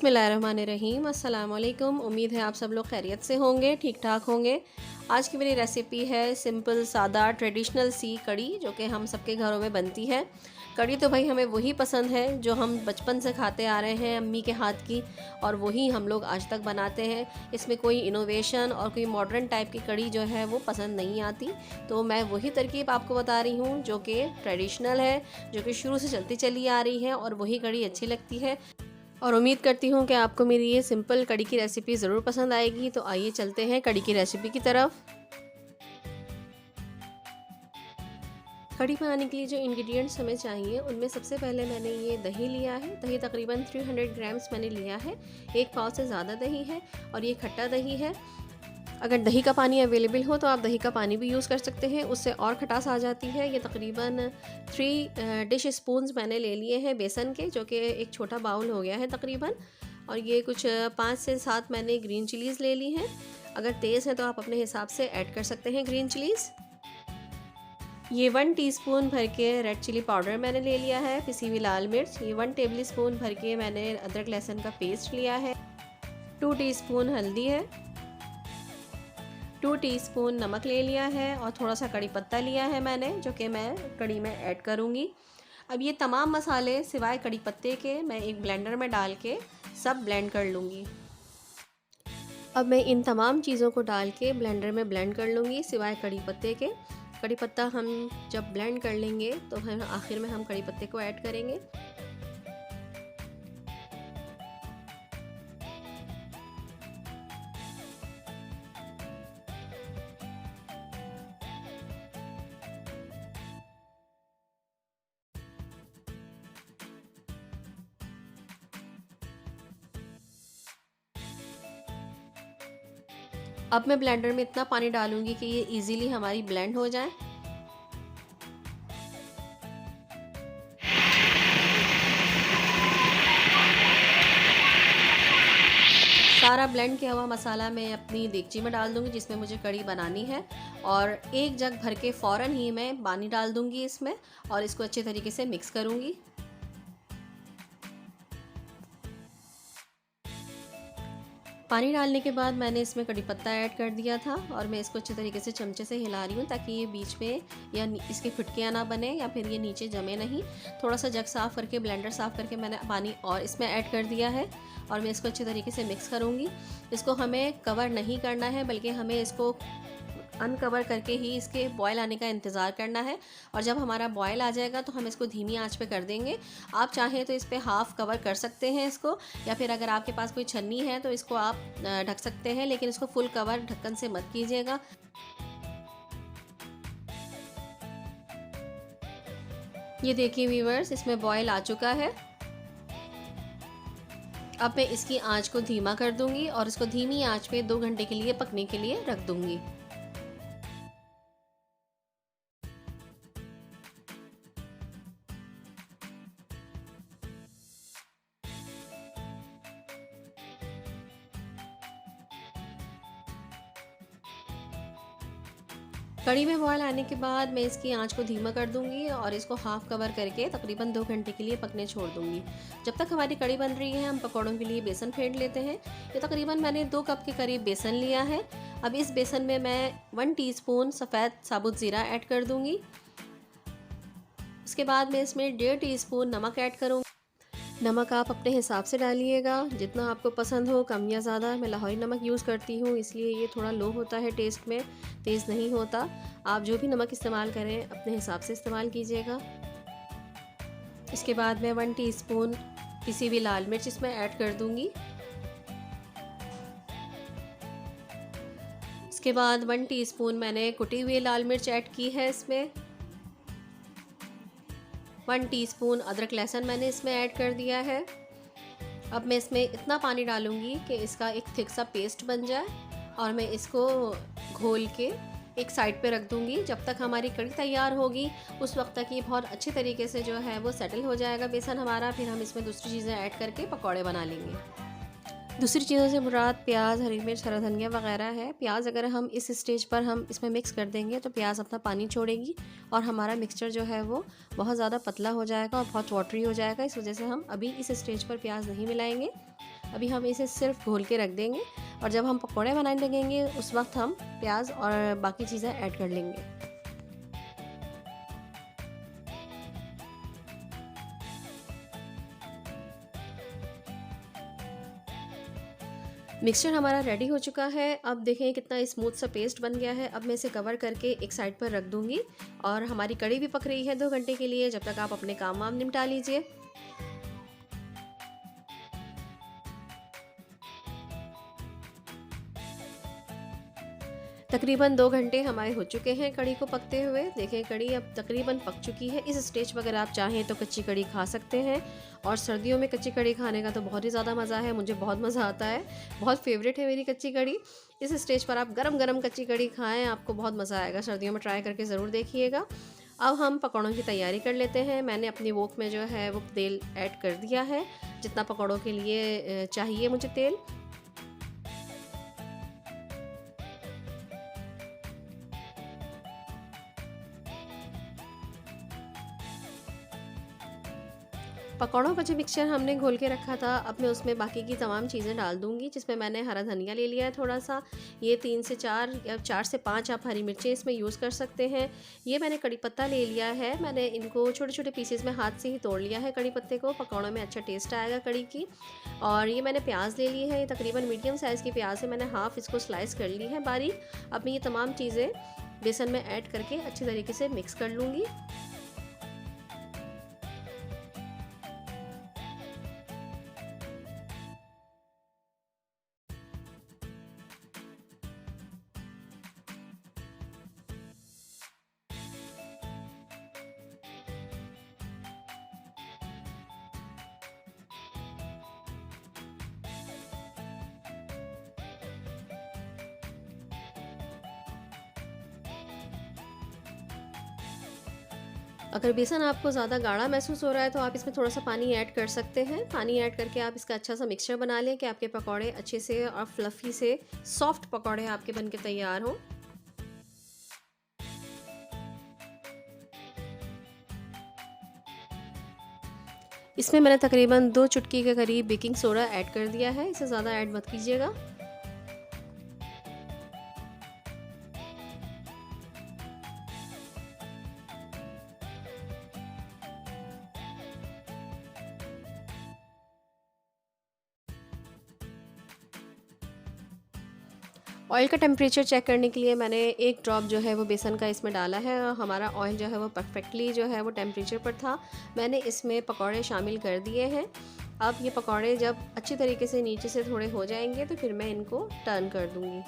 बिस्मिल्लाहिर्रहमानिर्रहीम। अस्सलाम वालेकुम। उम्मीद है आप सब लोग खैरियत से होंगे, ठीक ठाक होंगे। आज की मेरी रेसिपी है सिंपल सादा ट्रेडिशनल सी कड़ी, जो कि हम सबके घरों में बनती है। कड़ी तो भाई हमें वही पसंद है जो हम बचपन से खाते आ रहे हैं अम्मी के हाथ की, और वही हम लोग आज तक बनाते हैं। इसमें कोई इनोवेशन और कोई मॉडर्न टाइप की कड़ी जो है वो पसंद नहीं आती। तो मैं वही तरकीब आपको बता रही हूँ जो कि ट्रेडिशनल है, जो कि शुरू से चलती चली आ रही है, और वही कड़ी अच्छी लगती है। और उम्मीद करती हूँ कि आपको मेरी ये सिंपल कड़ी की रेसिपी ज़रूर पसंद आएगी। तो आइए चलते हैं कड़ी की रेसिपी की तरफ। कड़ी बनाने के लिए जो इंग्रेडिएंट्स हमें चाहिए, उनमें सबसे पहले मैंने ये दही लिया है। दही तकरीबन 300 ग्राम्स मैंने लिया है। एक पाव से ज़्यादा दही है, और ये खट्टा दही है। अगर दही का पानी अवेलेबल हो तो आप दही का पानी भी यूज़ कर सकते हैं, उससे और खटास आ जाती है। ये तकरीबन 3 डिश स्पून्स मैंने ले लिए हैं बेसन के, जो कि एक छोटा बाउल हो गया है तकरीबन। और ये कुछ 5 से 7 मैंने ग्रीन चिलीज़ ले ली हैं। अगर तेज़ है तो आप अपने हिसाब से ऐड कर सकते हैं ग्रीन चिलीज़। ये 1 टीस्पून भर के रेड चिली पाउडर मैंने ले लिया है। पिसी हुई लाल मिर्च। ये 1 टेबल स्पून भर के मैंने अदरक लहसुन का पेस्ट लिया है। 2 टीस्पून हल्दी है। 2 टीस्पून नमक ले लिया है, और थोड़ा सा कड़ी पत्ता लिया है मैंने, जो कि मैं कड़ी में ऐड करूँगी। अब ये तमाम मसाले सिवाय कड़ी पत्ते के मैं एक ब्लेंडर में डाल के सब ब्लेंड कर लूँगी। अब मैं इन तमाम चीज़ों को डाल के ब्लेंडर में ब्लेंड कर लूँगी सिवाय कड़ी पत्ते के। कड़ी पत्ता हम जब ब्लेंड कर लेंगे तो फिर आखिर में हम कड़ी पत्ते को ऐड करेंगे। अब मैं ब्लेंडर में इतना पानी डालूंगी कि ये इजीली हमारी ब्लेंड हो जाए। सारा ब्लेंड किया हुआ मसाला मैं अपनी देगची में डाल दूंगी जिसमें मुझे कड़ी बनानी है, और एक जग भर के फ़ौरन ही मैं पानी डाल दूंगी इसमें, और इसको अच्छे तरीके से मिक्स करूंगी। पानी डालने के बाद मैंने इसमें कड़ी पत्ता ऐड कर दिया था, और मैं इसको अच्छे तरीके से चमचे से हिला रही हूँ ताकि ये बीच में या इसके फिटकियाँ ना बने, या फिर ये नीचे जमे नहीं। थोड़ा सा जग साफ़ करके, ब्लेंडर साफ़ करके मैंने पानी और इसमें ऐड कर दिया है, और मैं इसको अच्छे तरीके से मिक्स करूँगी। इसको हमें कवर नहीं करना है, बल्कि हमें इसको अनकवर करके ही इसके बॉयल आने का इंतज़ार करना है। और जब हमारा बॉयल आ जाएगा तो हम इसको धीमी आंच पे कर देंगे। आप चाहें तो इस पर हाफ़ कवर कर सकते हैं इसको, या फिर अगर आपके पास कोई छन्नी है तो इसको आप ढक सकते हैं, लेकिन इसको फुल कवर ढक्कन से मत कीजिएगा। ये देखिए व्यूअर्स, इसमें बॉयल आ चुका है। अब मैं इसकी आंच को धीमा कर दूंगी, और इसको धीमी आंच पे 2 घंटे के लिए पकने के लिए रख दूंगी। कड़ी में बॉयल आने के बाद मैं इसकी आंच को धीमा कर दूंगी, और इसको हाफ़ कवर करके तकरीबन 2 घंटे के लिए पकने छोड़ दूंगी। जब तक हमारी कड़ी बन रही है हम पकौड़ों के लिए बेसन फेंट लेते हैं। ये तकरीबन मैंने 2 कप के करीब बेसन लिया है। अब इस बेसन में मैं 1 टीस्पून सफ़ेद साबुत ज़ीरा ऐड कर दूंगी। उसके बाद मैं इसमें 1.5 टीस्पून नमक ऐड करूँगी। नमक आप अपने हिसाब से डालिएगा, जितना आपको पसंद हो, कम या ज़्यादा। मैं लाहौरी नमक यूज़ करती हूँ, इसलिए ये थोड़ा लो होता है टेस्ट में, तेज़ नहीं होता। आप जो भी नमक इस्तेमाल करें अपने हिसाब से इस्तेमाल कीजिएगा। इसके बाद मैं 1 टीस्पून पिसी हुई लाल मिर्च इसमें ऐड कर दूँगी। इसके बाद 1 टीस्पून मैंने कुटी हुई लाल मिर्च ऐड की है इसमें। 1 टीस्पून अदरक लहसुन मैंने इसमें ऐड कर दिया है। अब मैं इसमें इतना पानी डालूंगी कि इसका एक थिक सा पेस्ट बन जाए, और मैं इसको घोल के एक साइड पे रख दूंगी। जब तक हमारी कड़ी तैयार होगी उस वक्त तक ये बहुत अच्छे तरीके से जो है वो सेटल हो जाएगा बेसन हमारा। फिर हम इसमें दूसरी चीज़ें ऐड करके पकौड़े बना लेंगे। दूसरी चीज़ों से मुराद प्याज, हरी मिर्च, हरा धनिया वगैरह है। प्याज अगर हम इस स्टेज पर हम इसमें मिक्स कर देंगे तो प्याज अपना पानी छोड़ेगी, और हमारा मिक्सचर जो है वो बहुत ज़्यादा पतला हो जाएगा और बहुत वाटरी हो जाएगा। इस वजह से हम अभी इस स्टेज पर प्याज नहीं मिलाएंगे। अभी हम इसे सिर्फ घोल के रख देंगे और जब हम पकौड़े बनाने लगेंगे उस वक्त हम प्याज और बाकी चीज़ें ऐड कर लेंगे। मिक्सचर हमारा रेडी हो चुका है। अब देखें कितना स्मूथ सा पेस्ट बन गया है। अब मैं इसे कवर करके एक साइड पर रख दूंगी और हमारी कढ़ी भी पक रही है 2 घंटे के लिए। जब तक आप अपने काम वाम निपटा लीजिए। तकरीबन 2 घंटे हमारे हो चुके हैं कढ़ी को पकते हुए। देखें कढ़ी अब तकरीबन पक चुकी है। इस स्टेज पर अगर आप चाहें तो कच्ची कढ़ी खा सकते हैं और सर्दियों में कच्ची कढ़ी खाने का तो बहुत ही ज़्यादा मज़ा है। मुझे बहुत मज़ा आता है, बहुत फेवरेट है मेरी कच्ची कढ़ी। इस स्टेज पर आप गरम गरम कच्ची कढ़ी खाएँ, आपको बहुत मज़ा आएगा। सर्दियों में ट्राई करके ज़रूर देखिएगा। अब हम पकौड़ों की तैयारी कर लेते हैं। मैंने अपनी वोक में जो है वो तेल ऐड कर दिया है जितना पकौड़ों के लिए चाहिए मुझे तेल। पकौड़ों का जो मिक्सचर हमने घोल के रखा था, अब मैं उसमें बाकी की तमाम चीज़ें डाल दूँगी, जिसमें मैंने हरा धनिया ले लिया है थोड़ा सा। ये 3 से 4 या 4 से 5 आप हरी मिर्चें इसमें यूज़ कर सकते हैं। ये मैंने कड़ी पत्ता ले लिया है, मैंने इनको छोटे छोटे पीसेस में हाथ से ही तोड़ लिया है कड़ी पत्ते को। पकौड़ों में अच्छा टेस्ट आएगा कड़ी की। और ये मैंने प्याज ले ली है, ये तकरीबन मीडियम साइज़ की प्याज है, मैंने हाफ़ इसको स्लाइस कर ली है बारीक। अब मैं ये तमाम चीज़ें बेसन में ऐड करके अच्छी तरीके से मिक्स कर लूँगी। अगर बेसन आपको ज़्यादा गाढ़ा महसूस हो रहा है तो आप इसमें थोड़ा सा पानी ऐड कर सकते हैं। पानी ऐड करके आप इसका अच्छा सा मिक्सचर बना लें कि आपके पकौड़े अच्छे से और फ्लफ़ी से सॉफ्ट पकौड़े आपके बनके तैयार हों। इसमें मैंने तकरीबन 2 चुटकी के करीब बेकिंग सोडा ऐड कर दिया है, इसे ज़्यादा ऐड मत कीजिएगा। ऑयल का टेम्परेचर चेक करने के लिए मैंने एक ड्रॉप जो है वो बेसन का इसमें डाला है और हमारा ऑयल जो है वो परफेक्टली जो है वो टेम्परेचर पर था। मैंने इसमें पकौड़े शामिल कर दिए हैं। अब ये पकौड़े जब अच्छी तरीके से नीचे से थोड़े हो जाएंगे तो फिर मैं इनको टर्न कर दूँगी।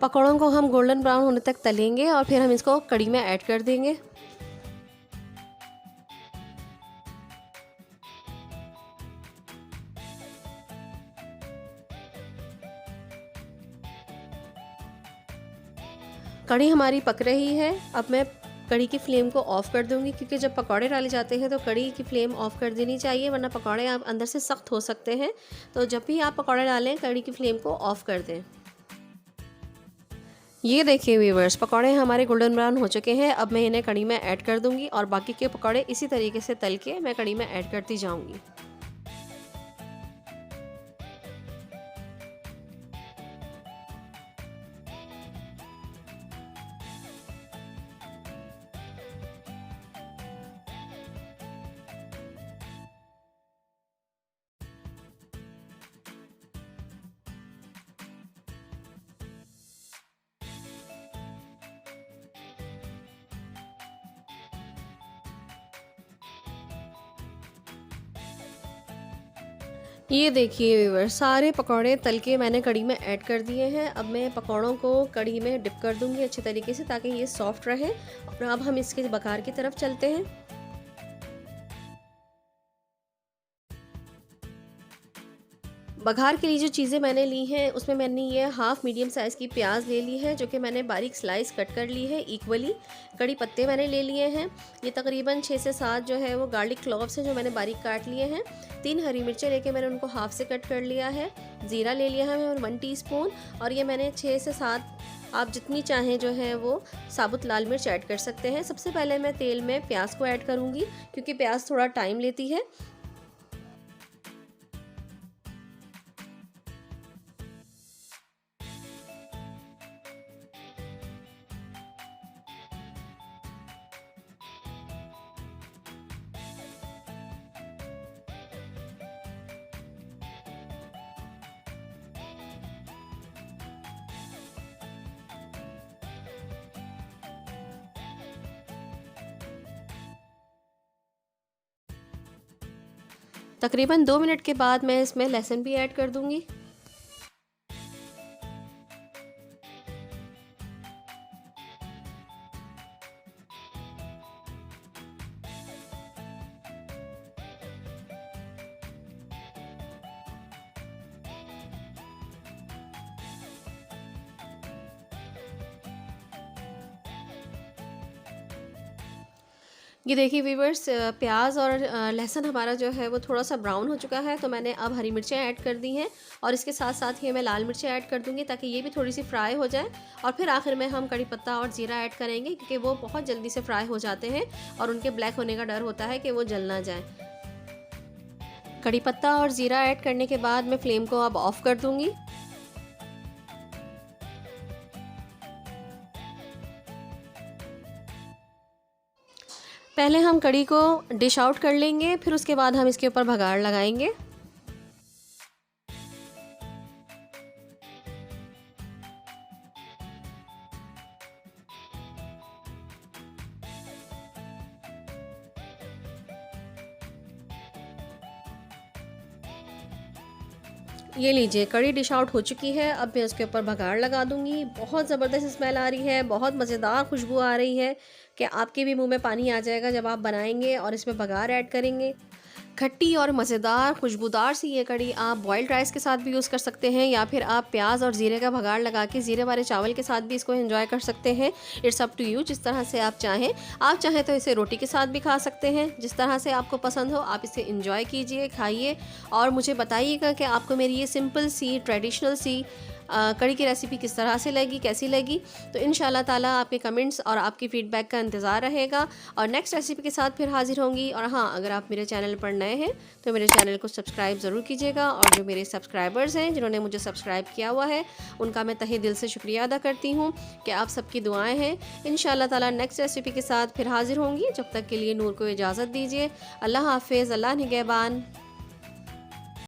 पकौड़ों को हम गोल्डन ब्राउन होने तक तलेंगे और फिर हम इसको कढ़ी में ऐड कर देंगे। कढ़ी हमारी पक रही है। अब मैं कढ़ी की फ्लेम को ऑफ़ कर दूंगी क्योंकि जब पकौड़े डाले जाते हैं तो कढ़ी की फ्लेम ऑफ़ कर देनी चाहिए, वरना पकौड़े आप अंदर से सख्त हो सकते हैं। तो जब भी आप पकौड़े डालें कढ़ी की फ्लेम को ऑफ़ कर दें। ये देखिए व्यूअर्स, पकौड़े हमारे गोल्डन ब्राउन हो चुके हैं। अब मैं इन्हें कढ़ी में ऐड कर दूंगी और बाकी के पकौड़े इसी तरीके से तल के मैं कढ़ी में ऐड करती जाऊंगी। ये देखिए व्यूअर्स, सारे पकौड़े तल के मैंने कढ़ी में ऐड कर दिए हैं। अब मैं पकौड़ों को कढ़ी में डिप कर दूंगी अच्छे तरीके से ताकि ये सॉफ्ट रहे। और अब हम इसके बघार की तरफ चलते हैं। बघार के लिए जो चीज़ें मैंने ली हैं उसमें मैंने ये हाफ़ मीडियम साइज़ की प्याज ले ली है, जो कि मैंने बारीक स्लाइस कट कर ली है इक्वली। कड़ी पत्ते मैंने ले लिए हैं, ये तकरीबन 6 से 7 जो है वो गार्लिक क्लॉव्स हैं जो मैंने बारीक काट लिए हैं। 3 हरी मिर्चें लेके मैंने उनको हाफ़ से कट कर लिया है। ज़ीरा ले लिया है और 1 टीस्पून, और ये मैंने 6 से 7, आप जितनी चाहें जो है वो साबुत लाल मिर्च ऐड कर सकते हैं। सबसे पहले मैं तेल में प्याज को ऐड करूँगी, क्योंकि प्याज थोड़ा टाइम लेती है। तकरीबन 2 मिनट के बाद मैं इसमें लहसुन भी ऐड कर दूंगी। ये देखिए व्यूअर्स, प्याज और लहसुन हमारा जो है वो थोड़ा सा ब्राउन हो चुका है, तो मैंने अब हरी मिर्चें ऐड कर दी हैं, और इसके साथ साथ ही मैं लाल मिर्चें ऐड कर दूंगी ताकि ये भी थोड़ी सी फ्राई हो जाए। और फिर आखिर में हम कड़ी पत्ता और ज़ीरा ऐड करेंगे, क्योंकि वो बहुत जल्दी से फ्राई हो जाते हैं और उनके ब्लैक होने का डर होता है कि वो जल ना जाए। कड़ी पत्ता और ज़ीरा ऐड करने के बाद मैं फ्लेम को अब ऑफ़ कर दूँगी। पहले हम कड़ी को डिश आउट कर लेंगे, फिर उसके बाद हम इसके ऊपर भगाड़ लगाएंगे। ये लीजिए, कड़ी डिश आउट हो चुकी है। अब मैं उसके ऊपर भगाड़ लगा दूंगी। बहुत ज़बरदस्त स्मेल आ रही है, बहुत मज़ेदार खुशबू आ रही है कि आपके भी मुंह में पानी आ जाएगा जब आप बनाएंगे और इसमें भगाड़ ऐड करेंगे। खट्टी और मज़ेदार खुशबूदार सी ये कड़ी आप बॉइल्ड राइस के साथ भी यूज़ कर सकते हैं, या फिर आप प्याज और ज़ीरे का भगाड़ लगा के ज़ीरे वाले चावल के साथ भी इसको एंजॉय कर सकते हैं। इट्स अप टू यू, जिस तरह से आप चाहें। आप चाहें तो इसे रोटी के साथ भी खा सकते हैं, जिस तरह से आपको पसंद हो आप इसे एंजॉय कीजिए, खाइए, और मुझे बताइएगा कि आपको मेरी ये सिंपल सी ट्रेडिशनल सी कड़ी की रेसिपी किस तरह से लगी, कैसी लगी। तो इंशाल्लाह ताला आपके कमेंट्स और आपकी फ़ीडबैक का इंतज़ार रहेगा, और नेक्स्ट रेसिपी के साथ फिर हाज़िर होंगी। और हाँ, अगर आप मेरे चैनल पर नए हैं तो मेरे चैनल को सब्सक्राइब ज़रूर कीजिएगा, और जो मेरे सब्सक्राइबर्स हैं जिन्होंने मुझे सब्सक्राइब किया हुआ है उनका मैं तहे दिल से शुक्रिया अदा करती हूँ कि आप सबकी दुआएँ हैं। इंशाल्लाह ताला नेक्स्ट रेसिपी के साथ फिर हाज़िर होंगी। जब तक के लिए नूर को इजाज़त दीजिए। अल्लाह हाफ़िज़, अल्लाह निगहबान।